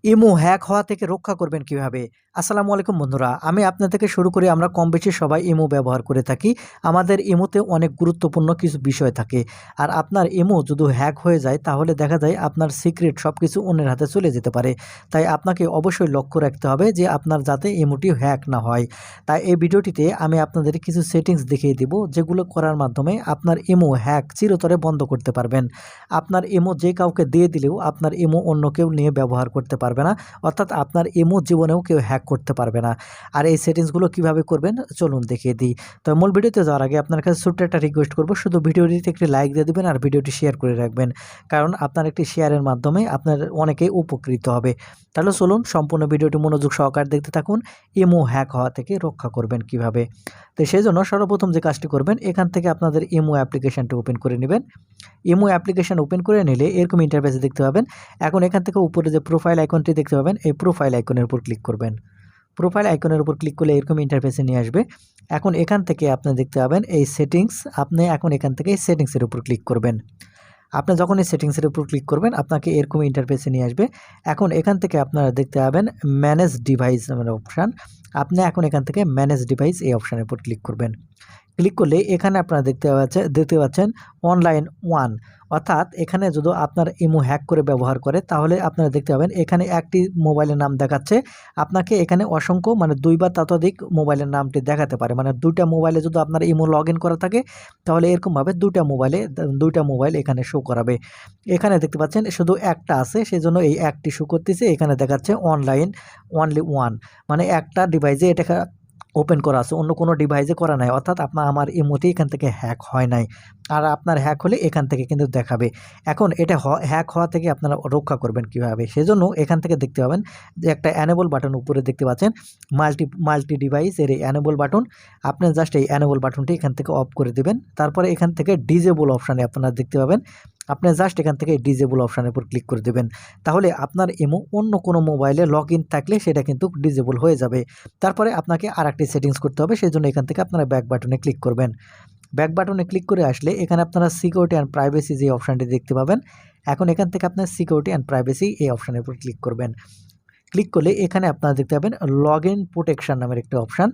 Imo hack হওয়া থেকে রক্ষা করবেন কিভাবে? আসসালামু আলাইকুম বন্ধুরা। আমি আপনার থেকে শুরু করে আমরা কম বেশি সবাই ইমো ব্যবহার করে থাকি। আমাদের ইমোতে অনেক গুরুত্বপূর্ণ কিছু বিষয় থাকে। আর আপনার ইমো যদি হ্যাক হয়ে যায় তাহলে দেখা যায় আপনার সিক্রেট সবকিছু অন্যের হাতে চলে যেতে পারে। তাই আপনাকে অবশ্যই লক্ষ্য রাখতে হবে যে আপনার যাতে ইমোটি হ্যাক না হয়। তাই এই ভিডিওটিতে আমি আপনাদের কিছু সেটিংস দেখিয়ে দিব যেগুলো করার মাধ্যমে আপনার ইমো হ্যাক চিরতরে বন্ধ করতে পারবেন। আপনার ইমো যে কাউকে দিয়ে দিলেও আপনার ইমো অন্য কেউ নিয়ে ব্যবহার করতে পারবে না। অর্থাৎ আপনার ইমো জীবনেও কেউ হ্যাক করতে পারবে না। আর এই সেটিংসগুলো কিভাবে করবেন চলুন দেখিয়ে দিই। তো মূল ভিডিওতে যাওয়ার আগে আপনার কাছে ছোট্ট একটা রিকোয়েস্ট করব, শুধু ভিডিওটিতে একটি লাইক দিয়ে দিবেন আর ভিডিওটি শেয়ার করে রাখবেন। কারণ আপনার একটি শেয়ারের মাধ্যমে আপনার অনেকেই উপকৃত হবে। তাহলে চলুন সম্পূর্ণ ভিডিওটি মনোযোগ সহকারে দেখতে থাকুন। ইমো হ্যাক হওয়া থেকে রক্ষা করবেন কিভাবে। তো সেজন্য সর্বপ্রথম যে কাজটি করবেন, এখান থেকে আপনাদের ইমো অ্যাপ্লিকেশনটা ওপেন করে নেবেন। ইমো অ্যাপ্লিকেশন ওপেন করে নিলে এরকম ইন্টারফেস দেখতে পাবেন। এখন এখান থেকে উপরে যে প্রোফাইল আইকনটি দেখতে পাবেন, এই প্রোফাইল আইকনের উপর ক্লিক করবেন। প্রোফাইল আইকনের উপর ক্লিক করলে এরকম ইন্টারফেসে নিয়ে আসবে। এখন এখান থেকে আপনি দেখতে পাবেন এই সেটিংস, আপনি এখন এখান থেকে এই সেটিংসের উপর ক্লিক করবেন। আপনি যখন এই সেটিংসের উপর ক্লিক করবেন আপনাকে এরকম ইন্টারফেসে নিয়ে আসবে। এখন এখান থেকে আপনারা দেখতে পাবেন ম্যানেজ ডিভাইস নামের অপশান। আপনি এখন এখান থেকে ম্যানেজ ডিভাইস এই অপশানের উপর ক্লিক করবেন। ক্লিক করলে এখানে আপনারা দেখতে পাচ্ছেন অনলাইন ওয়ান, অর্থাৎ এখানে যদি আপনার ইমো হ্যাক করে ব্যবহার করে তাহলে আপনারা দেখতে পাবেন এখানে একটি মোবাইলের নাম দেখাচ্ছে। আপনাকে এখানে অসংখ্য মানে ২ বা ততোধিক মোবাইলের নামটি দেখাতে পারে। মানে ২টা মোবাইলে যদি আপনার ইমো লগ ইন করা থাকে তাহলে এরকমভাবে ২টা মোবাইল এখানে শো করাবে। এখানে দেখতে পাচ্ছেন শুধু একটা আছে, সেজন্য এই একটি শো করতেছে। এখানে দেখাচ্ছে অনলাইন অনলি ওয়ান, মানে একটা ডিভাইসে এটা ওপেন করা আছে, অন্য কোনো ডিভাইসে করা নাই। অর্থাৎ আমার ইমোটি এখান থেকে হ্যাক হয় নাই। আর আপনার হ্যাক হলে এখান থেকে কিন্তু দেখাবে। এখন এটা হ্যাক হওয়া থেকে আপনারা রক্ষা করবেন কিভাবে? সেজন্য এখান থেকে দেখতে পাবেন যে একটা এনেবল বাটন উপরে দেখতে পাচ্ছেন, মাল্টি ডিভাইস এর এই এনেবল বাটন। আপনি জাস্ট এই এনেবল বাটনটি এখান থেকে অফ করে দিবেন। তারপরে এখান থেকে ডিজেবল অপশানে আপনারা দেখতে পাবেন। আপনি জাস্ট এখান থেকে ডিজেবল অপশানের উপর ক্লিক করে দেবেন। তাহলে আপনার ইমো অন্য কোনো মোবাইলে লগ ইন থাকলে সেটা কিন্তু ডিজেবল হয়ে যাবে। তারপরে আপনাকে আরেকটি সেটিংস করতে হবে, সেজন্য এখান থেকে আপনারা ব্যাক বাটনে ক্লিক করবেন। ব্যাক বাটনে ক্লিক করে আসলে এখানে আপনারা সিকিউরিটি অ্যান্ড প্রাইভেসি যে অপশানটি দেখতে পাবেন। এখন এখান থেকে আপনার সিকিউরিটি অ্যান্ড প্রাইভেসি এই অপশানের উপর ক্লিক করবেন। ক্লিক করলে এখানে আপনারা দেখতে পাবেন লগইন প্রোটেকশন নামের একটা অপশান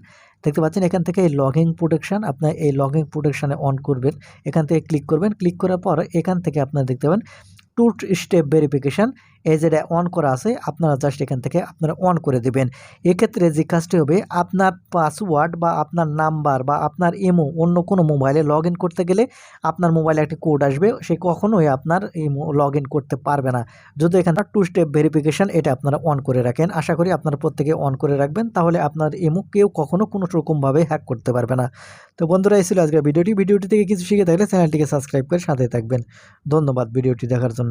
দেখতে পাচ্ছেন। এখান থেকে এই লগইন প্রোটেকশন, আপনার এই লগইন প্রোটেকশনে অন করবেন। এখান থেকে ক্লিক করবেন। ক্লিক করার পর এখান থেকে আপনারা দেখতে পাবেন টু স্টেপ ভেরিফিকেশান, এই যেটা অন করা আছে আপনারা জাস্ট এখান থেকে আপনারা অন করে দেবেন। এক্ষেত্রে যে কাজটি হবে, আপনার পাসওয়ার্ড বা আপনার নাম্বার বা আপনার ইমো অন্য কোনো মোবাইলে লগ ইন করতে গেলে আপনার মোবাইলে একটি কোড আসবে, সে কখনোই আপনার ইমো লগ ইন করতে পারবে না যদি এখানে টু স্টেপ ভেরিফিকেশান এটা আপনারা অন করে রাখেন। আশা করি আপনারা প্রত্যেকে অন করে রাখবেন, তাহলে আপনার ইমো কেউ কখনো কোনো রকমভাবে হ্যাক করতে পারবে না। তো বন্ধুরা, এই ছিল আজকের ভিডিওটি থেকে কিছু শিখে থাকলে চ্যানেলটিকে সাবস্ক্রাইব করে সাথে থাকবেন। ধন্যবাদ ভিডিওটি দেখার জন্য।